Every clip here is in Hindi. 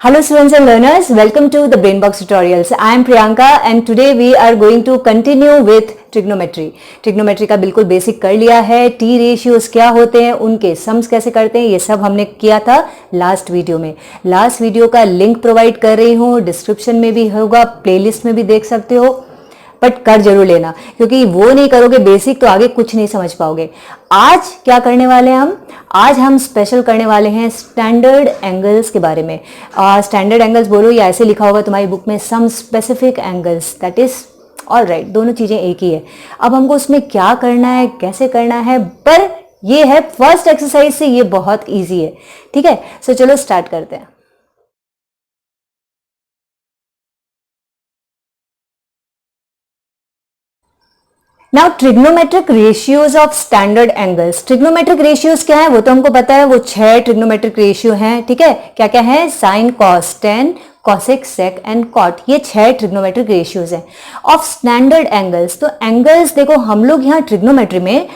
Hello students and learners, welcome to the BrainBox tutorials. I am Priyanka and today we are going to continue with trigonometry. Trigonometry का बिल्कुल बेसिक कर लिया है. टी रेशियोज क्या होते हैं, उनके सम्स कैसे करते हैं, ये सब हमने किया था लास्ट वीडियो में. लास्ट वीडियो का लिंक प्रोवाइड कर रही हूँ, डिस्क्रिप्शन में भी होगा, प्लेलिस्ट में भी देख सकते हो, बट कर जरूर लेना क्योंकि वो नहीं करोगे बेसिक तो आगे कुछ नहीं समझ पाओगे. आज क्या करने वाले हैं आज हम स्पेशल करने वाले हैं स्टैंडर्ड एंगल्स के बारे में. स्टैंडर्ड एंगल्स बोलो या ऐसे लिखा होगा तुम्हारी बुक में some specific angles, that is all right, दोनों चीजें एक ही है. अब हमको उसमें क्या करना है, कैसे करना है, पर ये है फर्स्ट एक्सरसाइज से ये बहुत ईजी है. ठीक है, सो चलो स्टार्ट करते हैं. Now trigonometric ratios of standard angles. Trigonometric ratios क्या है वो तो हमको पता है, वो 6 ट्रिग्नोमेट्रिक रेशियो हैं. ठीक है, क्या क्या है, sine, cos, tan, cosec, sec and cot, ये 6 ट्रिग्नोमेट्रिक रेशियोज हैं ऑफ स्टैंडर्ड एंगल्स. तो एंगल्स देखो, हम लोग यहाँ ट्रिग्नोमेट्री में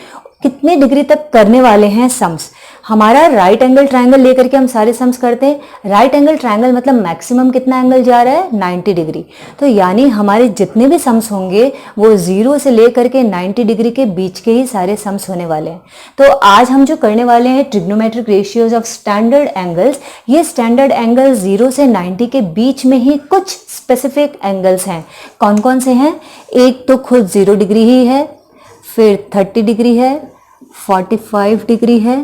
कितने डिग्री तक करने वाले हैं सम्स. हमारा राइट एंगल ट्रायंगल लेकर के हम सारे सम्स करते हैं. राइट एंगल ट्रायंगल मतलब मैक्सिमम कितना एंगल जा रहा है, 90 डिग्री. तो यानी हमारे जितने भी सम्स होंगे वो 0 से लेकर के 90 डिग्री के बीच के ही सारे सम्स होने वाले हैं. तो आज हम जो करने वाले हैं trigonometric ratios of standard angles, ये स्टैंडर्ड एंगल 0 से 90 के बीच में ही कुछ स्पेसिफिक एंगल्स हैं. कौन कौन से हैं, एक तो खुद 0 डिग्री ही है, फिर 30 डिग्री है, 45 डिग्री है,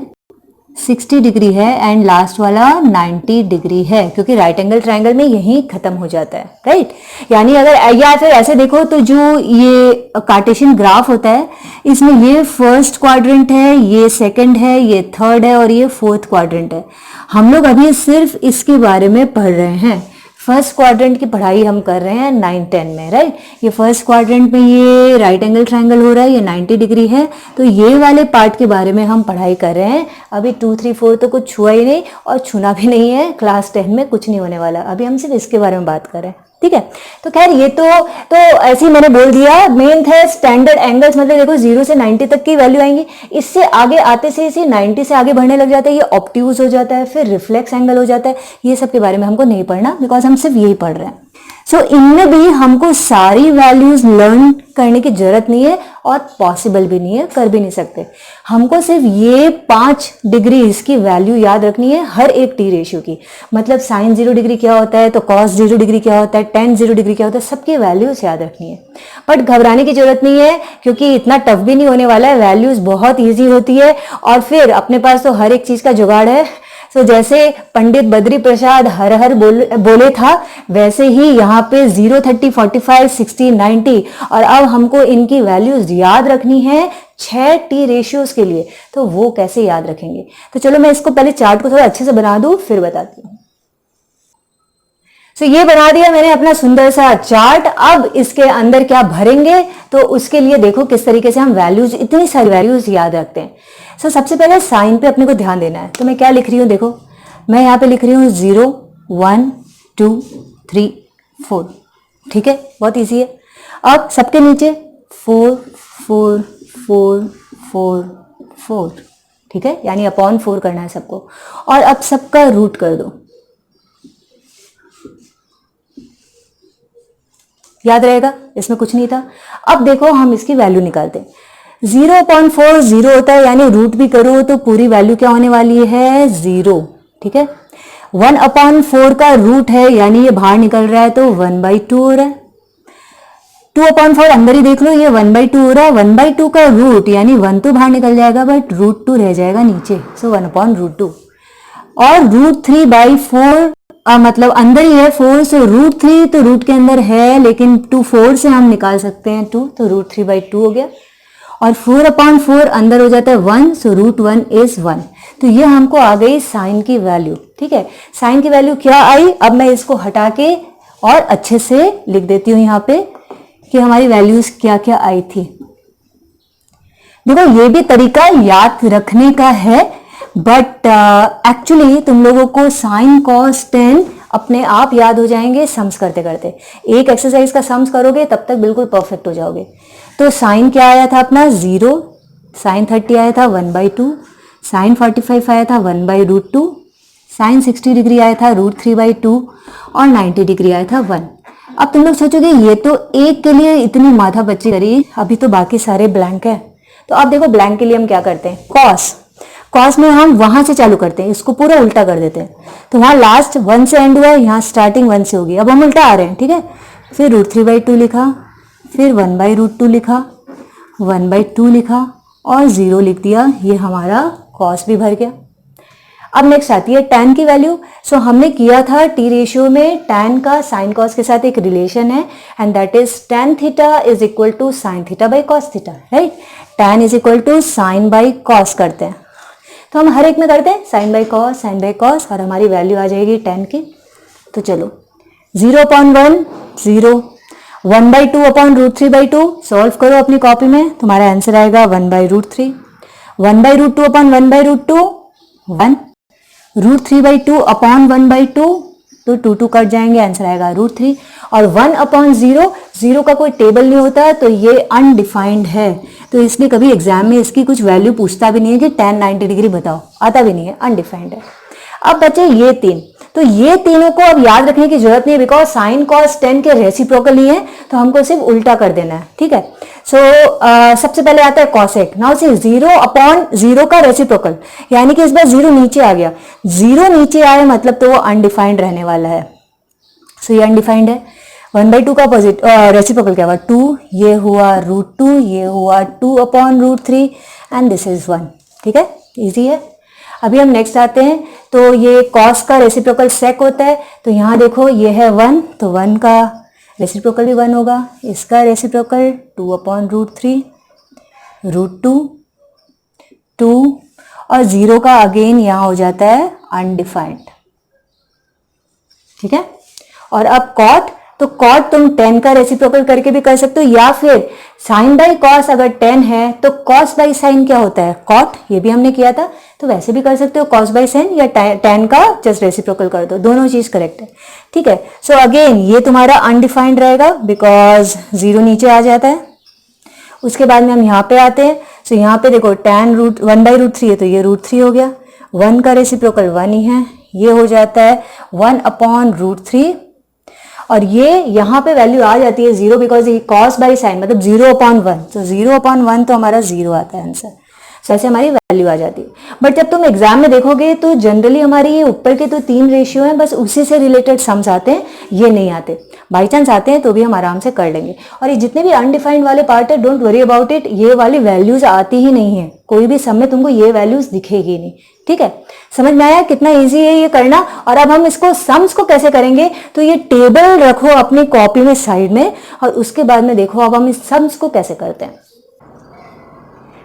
60 डिग्री है एंड लास्ट वाला 90 डिग्री है, क्योंकि राइट एंगल ट्रायंगल में यही खत्म हो जाता है. राइट, यानी अगर या फिर ऐसे देखो तो जो ये कार्टेशियन ग्राफ होता है इसमें ये फर्स्ट क्वाड्रेंट है, ये सेकंड है, ये थर्ड है और ये फोर्थ क्वाड्रेंट है. हम लोग अभी सिर्फ इसके बारे में पढ़ रहे हैं. फर्स्ट क्वाड्रेंट की पढ़ाई हम कर रहे हैं 9-10 में. राइट, ये फर्स्ट क्वाड्रेंट में ये राइट एंगल ट्रायंगल हो रहा है, ये 90 डिग्री है, तो ये वाले पार्ट के बारे में हम पढ़ाई कर रहे हैं. अभी 2, 3, 4 तो कुछ छुआ ही नहीं और छूना भी नहीं है. क्लास 10 में कुछ नहीं होने वाला. अभी हम सिर्फ इसके बारे में बात कर रहे हैं. ठीक है, तो खैर ये तो ऐसे ही मैंने बोल दिया. मेन है स्टैंडर्ड एंगल्स, मतलब देखो 0 से 90 तक की वैल्यू आएंगी. इससे आगे आते से इसी 90 से आगे बढ़ने लग जाता है, ये ऑब्ट्यूज हो जाता है, फिर रिफ्लेक्स एंगल हो जाता है. ये सब के बारे में हमको नहीं पढ़ना, बिकॉज हम सिर्फ यही पढ़ रहे हैं. सो इनमें भी हमको सारी वैल्यूज लर्न करने की जरूरत नहीं है और पॉसिबल भी नहीं है, कर भी नहीं सकते. हमको सिर्फ ये 5 डिग्री इसकी वैल्यू याद रखनी है हर एक टी रेशियो की. मतलब साइन 0 डिग्री क्या होता है, तो कॉस 0 डिग्री क्या होता है, टेन 0 डिग्री क्या होता है, सबकी वैल्यूज याद रखनी है. बट घबराने की जरूरत नहीं है क्योंकि इतना टफ भी नहीं होने वाला है. वैल्यूज बहुत ईजी होती है और फिर अपने पास तो हर एक चीज का जुगाड़ है. तो जैसे पंडित बद्री प्रसाद हर हर बोले था, वैसे ही यहाँ पे 0, 30, 45, 60, 90 और अब हमको इनकी वैल्यूज याद रखनी है 6 टी रेशियोज के लिए. तो वो कैसे याद रखेंगे, तो चलो मैं इसको पहले चार्ट को थोड़ा अच्छे से बना दूं फिर बताती हूँ. तो ये बना दिया मैंने अपना सुंदर सा चार्ट. अब इसके अंदर क्या भरेंगे, तो उसके लिए देखो किस तरीके से हम वैल्यूज, इतनी सारी वैल्यूज याद रखते हैं. सो सबसे पहले साइन पे अपने को ध्यान देना है. तो मैं क्या लिख रही हूँ, देखो मैं यहाँ पे लिख रही हूँ 0, 1, 2, 3, 4. ठीक है, बहुत इजी है. अब सबके नीचे 4, 4, 4, 4, 4. ठीक है, यानी अपॉन 4 करना है सबको. और अब सबका रूट कर दो, याद रहेगा, इसमें कुछ नहीं था. अब देखो हम इसकी वैल्यू निकालते हैं. 0/4 0 होता है, यानी रूट भी करो तो पूरी वैल्यू क्या होने वाली है, 0. ठीक है, 1/4 का रूट है, यानी ये बाहर निकल रहा है तो 1/2 हो रहा है. 2/4 अंदर ही देख लो, ये 1/2 हो रहा है. 1/2 का रूट यानी 1 तो बाहर निकल जाएगा बट √2 रह जाएगा नीचे, सो 1/√2. और √3/4 मतलब अंदर ही है 4, सो √3 तो रूट के अंदर है, लेकिन 4 से हम निकाल सकते हैं 2, तो √3/2 हो गया. और 4/4 अंदर हो जाता है 1, सो √1 इज 1. तो ये हमको आ गई साइन की वैल्यू. ठीक है, साइन की वैल्यू क्या आई. अब मैं इसको हटा के और अच्छे से लिख देती हूँ यहाँ पे कि हमारी वैल्यूज क्या क्या आई थी. देखो ये भी तरीका याद रखने का है, बट एक्चुअली तुम लोगों को साइन, कॉस, टेन अपने आप याद हो जाएंगे सम्स करते करते. एक एक्सरसाइज का सम्स करोगे तब तक बिल्कुल परफेक्ट हो जाओगे. तो साइन क्या आया था अपना 0, साइन 30 आया था 1/2, साइन 45 आया था 1/√2, साइन 60 डिग्री आया था √3/2 और 90 डिग्री आया था 1। अब तुम लोग सोचोगे ये तो एक के लिए इतनी माथा बच्ची करी, अभी तो बाकी सारे ब्लैंक है। तो अब देखो ब्लैंक के लिए हम क्या करते हैं, कॉस में हम वहां से चालू करते हैं, इसको पूरा उल्टा कर देते हैं। तो वहां लास्ट 1 से एंड हुआ है, यहाँ स्टार्टिंग 1 से होगी। अब हम उल्टा आ रहे हैं, ठीक है। फिर √3/2 लिखा, फिर 1/√2 लिखा, 1/2 लिखा और 0 लिख दिया। ये हमारा कॉस भी भर गया। अब नेक्स्ट आती है tan की वैल्यू। सो हमने किया था टी रेशियो में tan का साइन कॉस के साथ एक रिलेशन है, and that is tan theta is equal to sine theta by cos theta, right. tan is equal to sine by cos करते हैं, तो हम हर एक में करते हैं sine by cos, sine by cos, और हमारी वैल्यू आ जाएगी tan की। तो चलो 0/1 0, 1/2 अपॉन √3/2 सॉल्व करो अपनी कॉपी में, तुम्हारा आंसर आएगा 1/√3। 1/√2 अपॉन 1/√2 1, √3/2 अपॉन 1/2 तो 2 कट जाएंगे, आंसर आएगा √3। और 1/0, 0 का कोई टेबल नहीं होता, तो ये अनडिफाइंड है, तो इसलिए कभी एग्जाम में इसकी कुछ वैल्यू पूछता भी नहीं है कि tan 90 डिग्री बताओ, आता भी नहीं है, अनडिफाइंड है। अब बचे ये तीन, तो ये तीनों को अब याद रखने की जरूरत नहीं है, बिकॉज साइन कॉस tan के रेसिप्रोकल नहीं है, तो हमको सिर्फ उल्टा कर देना है, ठीक है। सो सबसे पहले आता है कॉसेक। नाउ सी 0/0 का रेसिप्रोकल, यानी कि इस बार 0 नीचे आ गया। 0 नीचे आए मतलब तो वो अनडिफाइंड रहने वाला है, सो ये अनडिफाइंड है। 1/2 का रेसिप्रोकल क्या हुआ 2, ये हुआ √2, ये हुआ 2/√3 एंड दिस इज 1, ठीक है, इजी है। अभी हम नेक्स्ट आते हैं, तो ये कॉस का रेसिप्रोकल सेक होता है, तो यहाँ देखो ये है 1, तो 1 का रेसिप्रोकल भी 1 होगा, इसका रेसिप्रोकल 2/√3, √2, 2 और 0 का अगेन यहाँ हो जाता है अनडिफाइंड, ठीक है। और अब कॉट, तो कॉट तुम tan का रेसिप्रोकल करके भी कर सकते हो, या फिर साइन बाई कॉस अगर tan है तो कॉस बाई साइन क्या होता है कॉट, ये भी हमने किया था, तो वैसे भी कर सकते हो कॉस बाई साइन, या tan का जस्ट रेसिप्रोकल कर दो, दोनों चीज करेक्ट है, ठीक है। सो अगेन ये तुम्हारा अनडिफाइंड रहेगा बिकॉज 0 नीचे आ जाता है। उसके बाद में हम यहाँ पे आते हैं, सो यहाँ पे देखो tan 1/√3 है, तो ये √3 हो गया। 1 का रेसिप्रोकल 1 ही है, ये हो जाता है 1/√3, और ये यहाँ पे वैल्यू आ जाती है 0 बिकॉज ये कॉस बाई साइन मतलब 0/1, तो 0/1 तो हमारा 0 आता है आंसर, सो ऐसे हमारी वैल्यू आ जाती है। बट जब तुम एग्जाम में देखोगे तो जनरली हमारी ये ऊपर के तो 3 रेशियो हैं, बस उसी से रिलेटेड सम्स आते हैं, ये नहीं आते। बाई चांस आते हैं तो भी हम आराम से कर लेंगे। और ये जितने भी अनडिफाइंड वाले पार्ट है, डोंट वरी अबाउट इट, ये वाली वैल्यूज आती ही नहीं है, कोई भी सम में तुमको ये वैल्यूज दिखेगी नहीं, ठीक है। समझ में आया कितना इजी है ये करना। और अब हम इसको सम्स को कैसे करेंगे, तो ये टेबल रखो अपनी कॉपी में साइड में, और उसके बाद में देखो अब हम इस सम्स को कैसे करते हैं।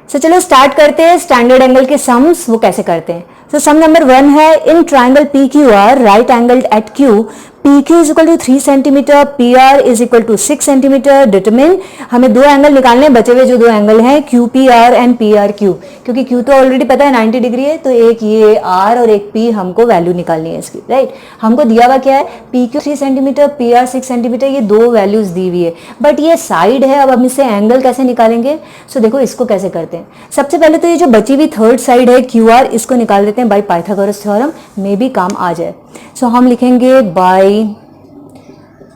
सो चलो स्टार्ट करते हैं स्टैंडर्ड एंगल के सम्स, वो कैसे करते हैं। सो सम नंबर 1 है, in triangle PQR right angled at Q, PQ is equal to 3 centimetre, PR is equal to 6 centimetre, determine, हमें 2 एंगल निकालने हैं, बचे हुए जो 2 एंगल हैं QPR एंड PRQ, क्योंकि Q तो ऑलरेडी पता है 90 डिग्री है, तो एक ये R और एक P हमको वैल्यू निकालनी है इसकी, राइट। हमको दिया हुआ क्या है, PQ 3 सेंटीमीटर, PR 6 सेंटीमीटर, ये 2 वैल्यूज दी हुई है, बट ये साइड है। अब हम इससे एंगल कैसे निकालेंगे, सो देखो इसको कैसे करते हैं। सबसे पहले तो ये जो बची हुई थर्ड साइड है QR, इसको निकाल देते हैं बाय पाइथागोरस थ्योरम, मे भी काम आ जाए। सो हम लिखेंगे by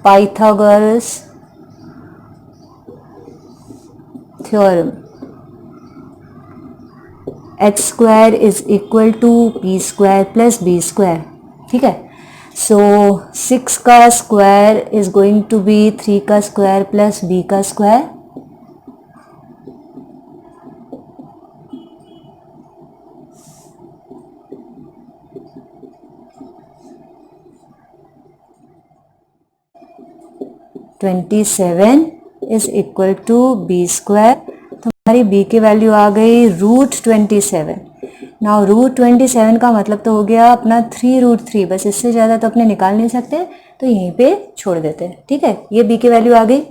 Pythagoras theorem x² is equal to p² plus b², ठीक है। सो 6 का square is going to be 3 का स्क्वायर प्लस b का square, (27) is equal to b², तो हमारी b की वैल्यू आ गई √27। नाउ √27 का मतलब तो हो गया अपना 3√3, बस इससे ज़्यादा तो अपने निकाल नहीं सकते, तो यहीं पे छोड़ देते हैं, ठीक है। ये b की वैल्यू आ गई।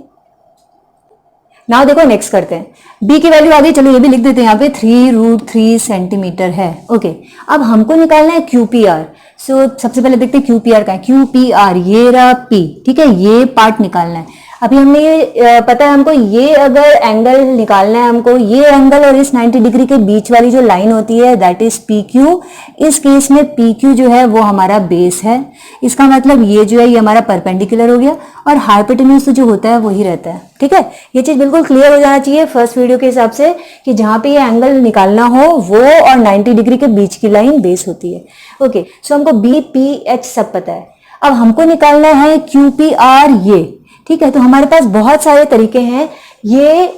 नाउ देखो नेक्स्ट करते हैं, b की वैल्यू आ गई, चलो ये भी लिख देते हैं यहाँ पे 3√3 सेंटीमीटर है, ओके। अब हमको निकालना है QPR। सो सबसे पहले देखते हैं QPR का है, QPR ये रहा P, ठीक है, ये पार्ट निकालना है। अभी हमने ये पता है हमको, ये अगर एंगल निकालना है हमको, ये एंगल और इस 90 डिग्री के बीच वाली जो लाइन होती है दैट इज पी क्यू। इस केस में पी क्यू जो है वो हमारा बेस है। इसका मतलब ये जो है ये हमारा परपेंडिकुलर हो गया और हाइपोटेन्यूज जो होता है वही रहता है। ठीक है, ये चीज बिल्कुल क्लियर हो जाना चाहिए फर्स्ट वीडियो के हिसाब से कि जहां पे ये एंगल निकालना हो वो और 90 डिग्री के बीच की लाइन बेस होती है। ओके, सो हमको बी पी एच सब पता है। अब हमको निकालना है क्यू पी आर ये। ठीक है, तो हमारे पास बहुत सारे तरीके हैं। ये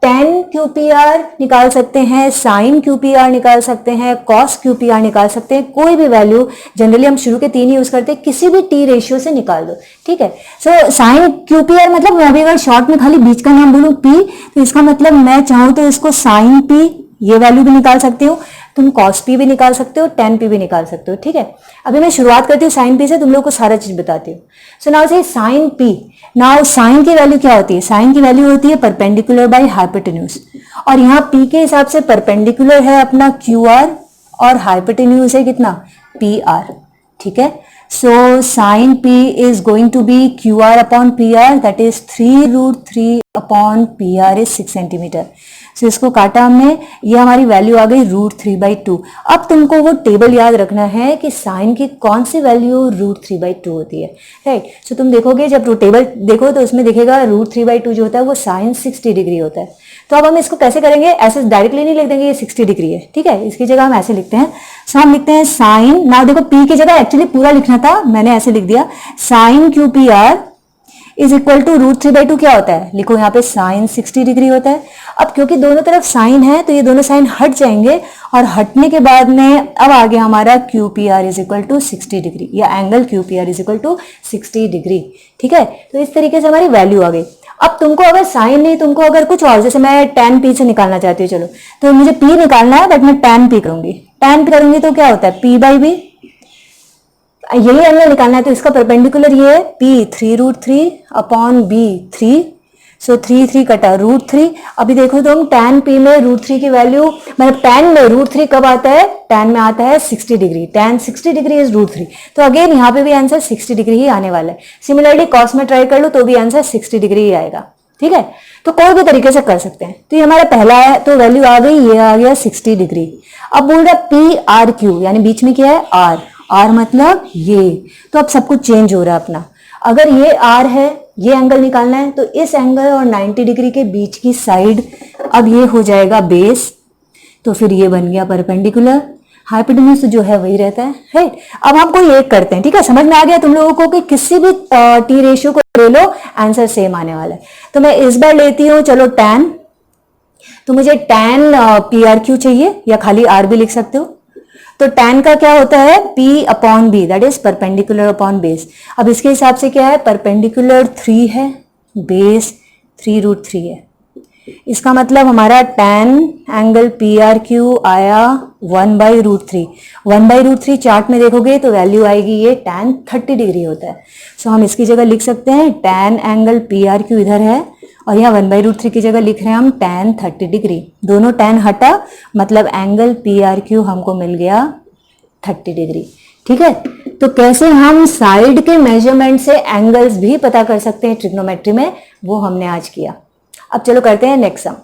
tan QPR निकाल सकते हैं, sin QPR निकाल सकते हैं, cos QPR निकाल सकते हैं, कोई भी वैल्यू, जनरली हम शुरू के 3 यूज करते हैं, किसी भी t रेशियो से निकाल दो। ठीक है, सो sin QPR मतलब मैं अभी अगर शॉर्ट में खाली बीच का नाम बोलूं p, तो इसका मतलब मैं चाहूं तो इसको sin p ये वैल्यू भी निकाल सकती हूँ, तुम cos p भी निकाल सकते हो, tan p भी निकाल सकते हो। ठीक है, अभी मैं शुरुआत करती हूँ sin p से, तुम लोग को सारा चीज बताती हूँ। सो नाउ से sin p, नाउ साइन की वैल्यू क्या होती है? साइन की वैल्यू होती है परपेंडिकुलर बाय हाइपोटेन्यूज, और यहाँ p के हिसाब से परपेंडिकुलर है अपना QR और हाइपोटेन्यूज है कितना? PR। ठीक है, so sine p is going to be QR upon PR, that is 3√3 upon PR is 6 centimetre. सो इसको काटा हमने, ये हमारी वैल्यू आ गई √3/2। अब तुमको वो टेबल याद रखना है कि साइन की कौन सी वैल्यू √3/2 होती है, राइट। सो तुम देखोगे जब टेबल देखो तो उसमें दिखेगा √3/2 जो होता है वो साइन 60 डिग्री होता है। तो अब हम इसको कैसे करेंगे? ऐसे डायरेक्टली नहीं लिख देंगे ये 60 डिग्री है। ठीक है, इसकी जगह हम ऐसे लिखते हैं। सो हम लिखते हैं साइन, ना देखो p की जगह एक्चुअली पूरा लिखना था, मैंने ऐसे लिख दिया, sine QPR is equal to √3/2 क्या होता है? लिखो यहाँ पे साइन 60 डिग्री होता है। अब क्योंकि दोनों तरफ साइन है तो ये दोनों साइन हट जाएंगे, और हटने के बाद में अब आ गया हमारा QPR is equal to 60 degree, या angle QPR is equal to 60 degree. ठीक है, तो इस तरीके से हमारी वैल्यू आ गई। अब तुमको अगर साइन नहीं, तुमको अगर कुछ और, जैसे मैं tan p से निकालना चाहती हूँ, चलो तो मुझे p निकालना है बट मैं tan p करूंगी। tan p करूंगी तो क्या होता है? p/b, यही एंगल निकालना है तो इसका परपेंडिकुलर ये है p 3√3 अपॉन b 3, सो 3 कटा √3। अभी देखो तुम tan p में √3 की वैल्यू, मतलब tan में √3 कब आता है? tan में आता है 60 डिग्री, tan 60 डिग्री इज √3। तो अगेन यहाँ पे भी आंसर 60 डिग्री ही आने वाला है। सिमिलरली cos में ट्राई कर लो तो भी आंसर 60 डिग्री ही आएगा। ठीक है, तो कोई भी तरीके से कर सकते हैं। तो ये हमारा पहला है, तो वैल्यू आ गई, ये आ गया 60 डिग्री। अब बोल रहा है PRQ, यानी बीच में क्या है? R, R मतलब ये, तो अब सब कुछ चेंज हो रहा है अपना। अगर ये R है, ये एंगल निकालना है, तो इस एंगल और 90 डिग्री के बीच की साइड, अब ये हो जाएगा बेस, तो फिर ये बन गया परपेंडिकुलर। हाइपोटेन्यूज जो है वही रहता है, राइट। अब हम कोई एक करते हैं। ठीक है, समझ में आ गया तुम लोगों को कि किसी भी टी रेशियो को ले लो आंसर सेम आने वाला है। तो मैं इस बार लेती हूँ, चलो tan, तो मुझे tan PRQ चाहिए, या खाली R भी लिख सकते हो। तो tan का क्या होता है? P upon B, that is perpendicular upon base. अब इसके हिसाब से क्या है? परपेंडिकुलर 3 है, बेस 3√3 है। इसका मतलब हमारा tan एंगल PRQ आया 1/√3। 1/√3 चार्ट में देखोगे तो वैल्यू आएगी ये tan 30 डिग्री होता है। सो हम इसकी जगह लिख सकते हैं tan एंगल PRQ इधर है, और यहाँ 1/√3 की जगह लिख रहे हैं हम tan 30 डिग्री। दोनों tan हटा, मतलब एंगल PRQ हमको मिल गया 30 डिग्री। ठीक है, तो कैसे हम साइड के मेजरमेंट से एंगल्स भी पता कर सकते हैं ट्रिग्नोमेट्री में, वो हमने आज किया। अब चलो करते हैं नेक्स्ट सम।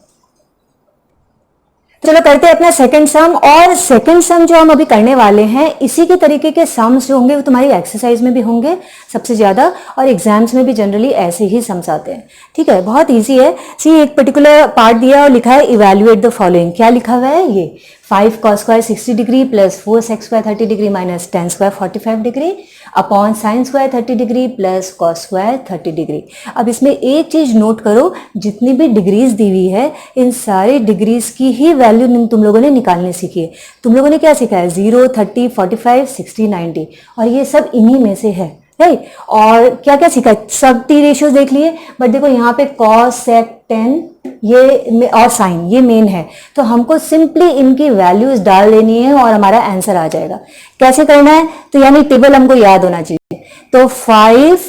चलो करते हैं अपना सेकंड सम, और सेकंड सम जो हम अभी करने वाले हैं, इसी के तरीके के सम्स जो होंगे वो तुम्हारी एक्सरसाइज में भी होंगे सबसे ज्यादा, और एग्जाम्स में भी जनरली ऐसे ही सम्स आते हैं। ठीक है, बहुत इजी है। सी एक पर्टिकुलर पार्ट दिया और लिखा है इवैल्यूएट द फॉलोइंग। क्या लिखा हुआ है? ये 5 cos square 60 degree plus 4 sec square 30 degree minus 10 square 45 degree upon sine square 30 degree plus cos square 30 degree. अब इसमें एक चीज नोट करो, जितनी भी डिग्रीज दी हुई है इन सारे डिग्रीज की ही वैल्यू तुम लोगों ने निकालने सीखी है। तुम लोगों ने क्या सीखा है? 0, 30, 45, 60, 90, और ये सब इन्हीं में से है, राइट। और क्या क्या सीखा? सब टी रेशियोज देख लिए, बट देखो यहाँ पे कॉस सेक 10 ये और साइन ये मेन है, तो हमको सिंपली इनकी वैल्यूज डाल देनी है और हमारा आंसर आ जाएगा। कैसे करना है? तो यानी टेबल हमको याद होना चाहिए। तो 5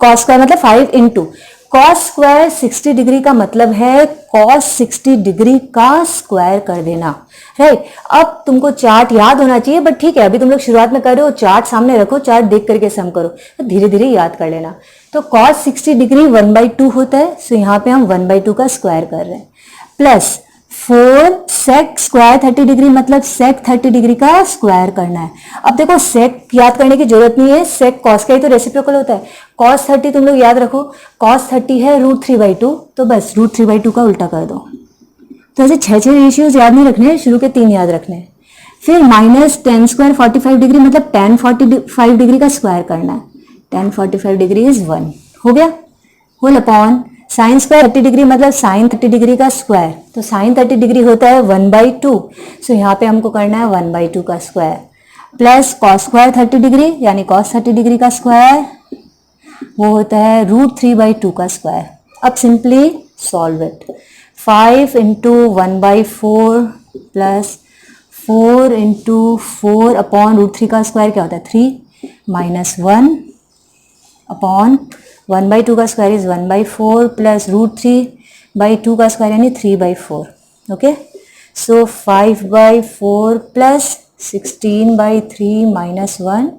cos स्क्वायर मतलब 5 इंटू कॉस स्क्वायर 60 डिग्री का मतलब है कॉस 60 डिग्री का स्क्वायर कर देना, राइट। अब तुमको चार्ट याद होना चाहिए, बट ठीक है, अभी तुम लोग शुरुआत में कर रहे हो, चार्ट सामने रखो, चार्ट देख करके सम करो, तो धीरे धीरे याद कर लेना। तो कॉस 60 डिग्री 1/2 होता है, सो यहाँ पे हम 1/2 का स्क्वायर कर रहे हैं, प्लस 4 सेक स्क्वायर 30 डिग्री मतलब सेक 30 डिग्री का स्क्वायर करना है। अब देखो सेक याद करने की जरूरत नहीं है, सेक कॉस का ही तो रेसिप्रोकल होता है। कॉस 30 तुम लोग याद रखो, कॉस 30 है √3/2, तो बस √3/2 का उल्टा कर दो। तो ऐसे 6 रेशियोज याद नहीं रखने, शुरू के 3 याद रखने हैं। फिर माइनस टेन स्क्वायर 45 डिग्री मतलब tan 45 डिग्री का स्क्वायर करना है। tan 45 डिग्री इज 1, हो गया। Whole upon sine square 30 degree मतलब साइन 30 डिग्री का स्क्वायर, तो साइन 30 डिग्री होता है 1/2, सो यहाँ पे हमको करना है 1/2 का square, plus cos square 30 degree यानी कॉस 30 डिग्री का स्क्वायर, वो होता है √3/2 का स्क्वायर। अब simply solve it, 5 × 1/4 plus 4 × 4 upon √3 का स्क्वायर क्या होता है 3 माइनस 1 अपॉन 1/2 का स्क्वायर इज 1/4 प्लस √3/2 का स्क्वायर यानी 3/4, okay. So 5/4 plus 16/3 minus 1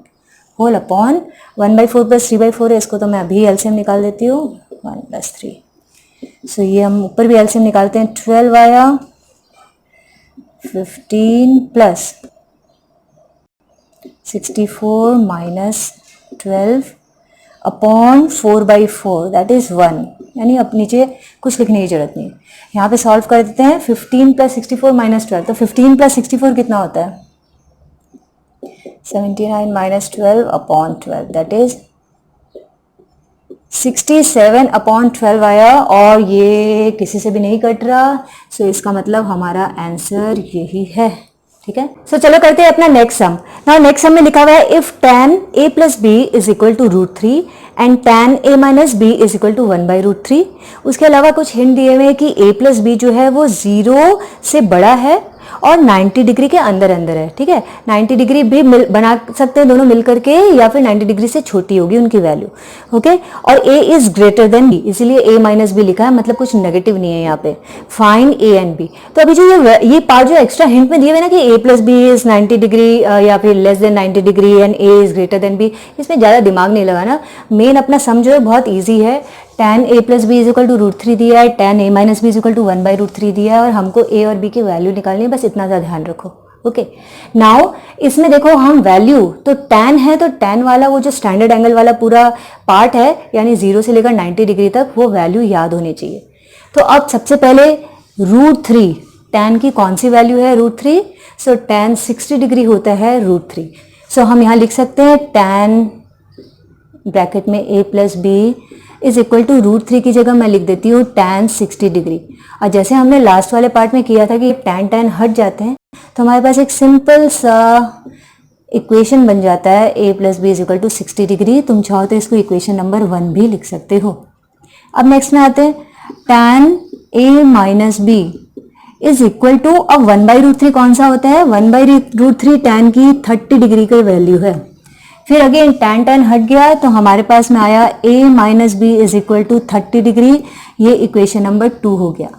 whole upon 1/4 plus 3/4 है, इसको तो मैं अभी एलसीएम निकाल देती हूँ, 1 + 3। सो ये हम ऊपर भी एलसीएम निकालते हैं, 12 आया, 15 plus 64 minus 12 upon 4/4 that is 1, यानी अब नीचे कुछ लिखने की जरूरत नहीं है, यहाँ पे सॉल्व कर देते हैं। 15 + 64 माइनस 12, तो 15 + 64 कितना होता है 79 minus 12 upon 12 that is 67 upon 12 आया, और ये किसी से भी नहीं कट रहा, सो इसका मतलब हमारा आंसर यही है, ठीक है। सो चलो करते हैं अपना next sum. Now next sum में लिखा हुआ है if tan a + b is equal to √3 and tan a - b is equal to 1/√3। उसके अलावा कुछ हिंट दिए हुए हैं कि a + b जो है वो 0 से बड़ा है और 90 डिग्री के अंदर अंदर है, ठीक है। 90 डिग्री भी बना सकते हैं दोनों मिलकर के, या फिर 90 डिग्री से छोटी होगी उनकी वैल्यू, ओके। और a is greater than b, इसीलिए a - b लिखा है, मतलब कुछ नेगेटिव नहीं है यहाँ पे। Find a and b। तो अभी जो ये पार्ट जो एक्स्ट्रा हिंट में दिए हुए ना कि a + b इज 90 डिग्री या फिर less than 90 degree and a is greater than b, इसमें ज्यादा दिमाग नहीं लगाना। मेन अपना सम जो है बहुत ईजी है। tan a + b is equal to √3 दिया है, tan a - b is equal to 1/√3 दिया है, और हमको a और b की वैल्यू निकालनी है, बस इतना सा ध्यान रखो, ओके। नाउ इसमें देखो हम वैल्यू तो tan है, तो tan वाला वो जो स्टैंडर्ड एंगल वाला पूरा पार्ट है यानी 0 से लेकर 90 डिग्री तक वो वैल्यू याद होनी चाहिए। तो अब सबसे पहले √3, tan की कौन सी वैल्यू है √3, सो tan 60 डिग्री होता है √3। सो हम यहाँ लिख सकते हैं tan ब्रैकेट में a + b is equal to √3 की जगह मैं लिख देती हूँ tan 60 डिग्री। और जैसे हमने लास्ट वाले पार्ट में किया था कि tan हट जाते हैं, तो हमारे पास एक सिंपल सा इक्वेशन बन जाता है a + b is equal to 60 degree. तुम चाहो तो इसको इक्वेशन नंबर 1 भी लिख सकते हो। अब नेक्स्ट में आते हैं, tan a - b is equal to, अब 1/√3 कौन सा होता है 1/√3 tan की 30 डिग्री की वैल्यू है। फिर अगेन tan हट गया, तो हमारे पास में आया a - b is equal to 30 degree, ये इक्वेशन नंबर 2 हो गया।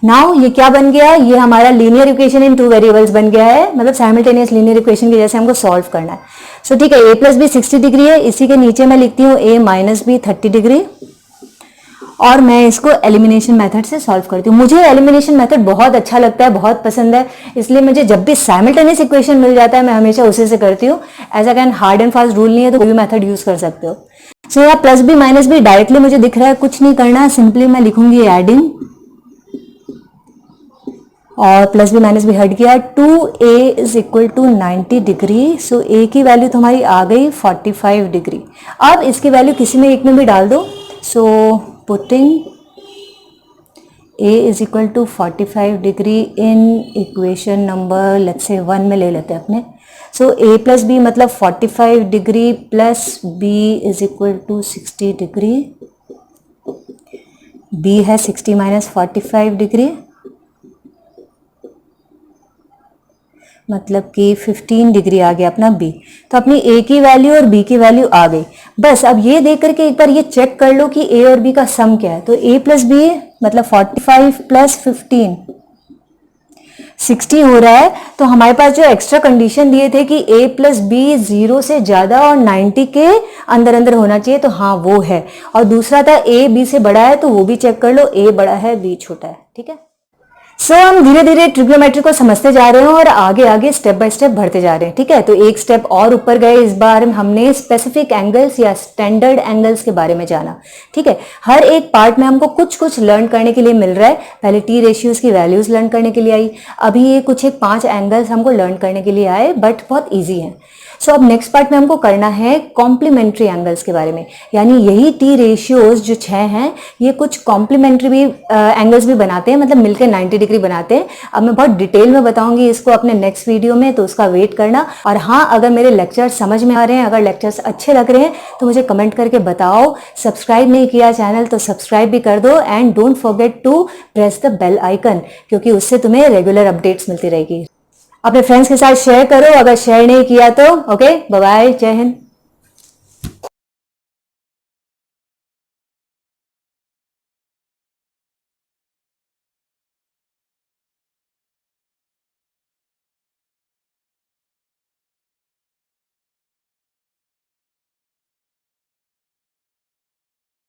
नाउ ये क्या बन गया, ये हमारा लीनियर इक्वेशन इन 2 वेरिएबल्स बन गया है, मतलब साइमल्टेनियस लीनियर इक्वेशन के जैसे हमको सॉल्व करना है। सो ठीक है, a + b 60 डिग्री है, इसी के नीचे मैं लिखती हूँ a - b 30 डिग्री, और मैं इसको एलिमिनेशन मेथड से सॉल्व करती हूँ। मुझे एलिमिनेशन मेथड बहुत अच्छा लगता है, बहुत पसंद है, इसलिए मुझे जब भी साइमल्टेनियस इक्वेशन मिल जाता है मैं हमेशा उसी से करती हूँ। ऐसा can hard and fast rule नहीं है, तो कोई भी मेथड यूज कर सकते हो। सो यहाँ +b - b डायरेक्टली मुझे दिख रहा है, कुछ नहीं करना, सिंपली मैं लिखूंगी एडिंग, और +b - b हट गया, 2a is equal to 90 degree. So a की वैल्यू तो हमारी आ गई 45 डिग्री। अब इसकी वैल्यू किसी में एक में भी डाल दो। So putting a is equal to 45 degree in equation number let's say 1 में ले लेते हैं अपने। सो a + b मतलब 45 degree plus b is equal to 60 degree, b है 60 - 45 डिग्री, मतलब कि 15 डिग्री आ गया अपना बी। तो अपनी ए की वैल्यू और बी की वैल्यू आ गई। बस अब ये देख करके एक बार ये चेक कर लो कि ए और बी का सम क्या है। तो ए प्लस बी मतलब 45 प्लस 15 60 हो रहा है। तो हमारे पास जो एक्स्ट्रा कंडीशन दिए थे कि a प्लस बी 0 से ज्यादा और 90 के अंदर अंदर होना चाहिए, तो हाँ वो है। और दूसरा था a b से बड़ा है, तो वो भी चेक कर लो, a बड़ा है b छोटा है। ठीक है। सो हम धीरे धीरे ट्रिग्नोमेट्री को समझते जा रहे हैं और आगे आगे स्टेप बाय स्टेप बढ़ते जा रहे हैं। ठीक है। तो एक स्टेप और ऊपर गए, इस बार हमने स्पेसिफिक एंगल्स या स्टैंडर्ड एंगल्स के बारे में जाना। ठीक है। हर एक पार्ट में हमको कुछ कुछ लर्न करने के लिए मिल रहा है। पहले टी रेशियोज की वैल्यूज लर्न करने के लिए आई, अभी ये कुछ एक 5 एंगल्स हमको लर्न करने के लिए आए, बट बहुत ईजी है। सो अब नेक्स्ट पार्ट में हमको करना है कॉम्प्लीमेंट्री एंगल्स के बारे में, यानी यही टी रेशियोज जो 6 हैं ये कुछ कॉम्प्लीमेंट्री भी एंगल्स भी बनाते हैं, मतलब मिलकर 90 डिग्री बनाते हैं। अब मैं बहुत डिटेल में बताऊंगी इसको अपने नेक्स्ट वीडियो में, तो उसका वेट करना। और हाँ, अगर मेरे लेक्चर्स समझ में आ रहे हैं, अगर लेक्चर्स अच्छे लग रहे हैं तो मुझे कमेंट करके बताओ। सब्सक्राइब नहीं किया चैनल तो सब्सक्राइब भी कर दो, and don't forget to press the bell icon, क्योंकि उससे तुम्हें रेगुलर अपडेट्स मिलती रहेगी। अपने फ्रेंड्स के साथ शेयर करो अगर शेयर नहीं किया तो। ओके, बाय बाय, जय हिंद।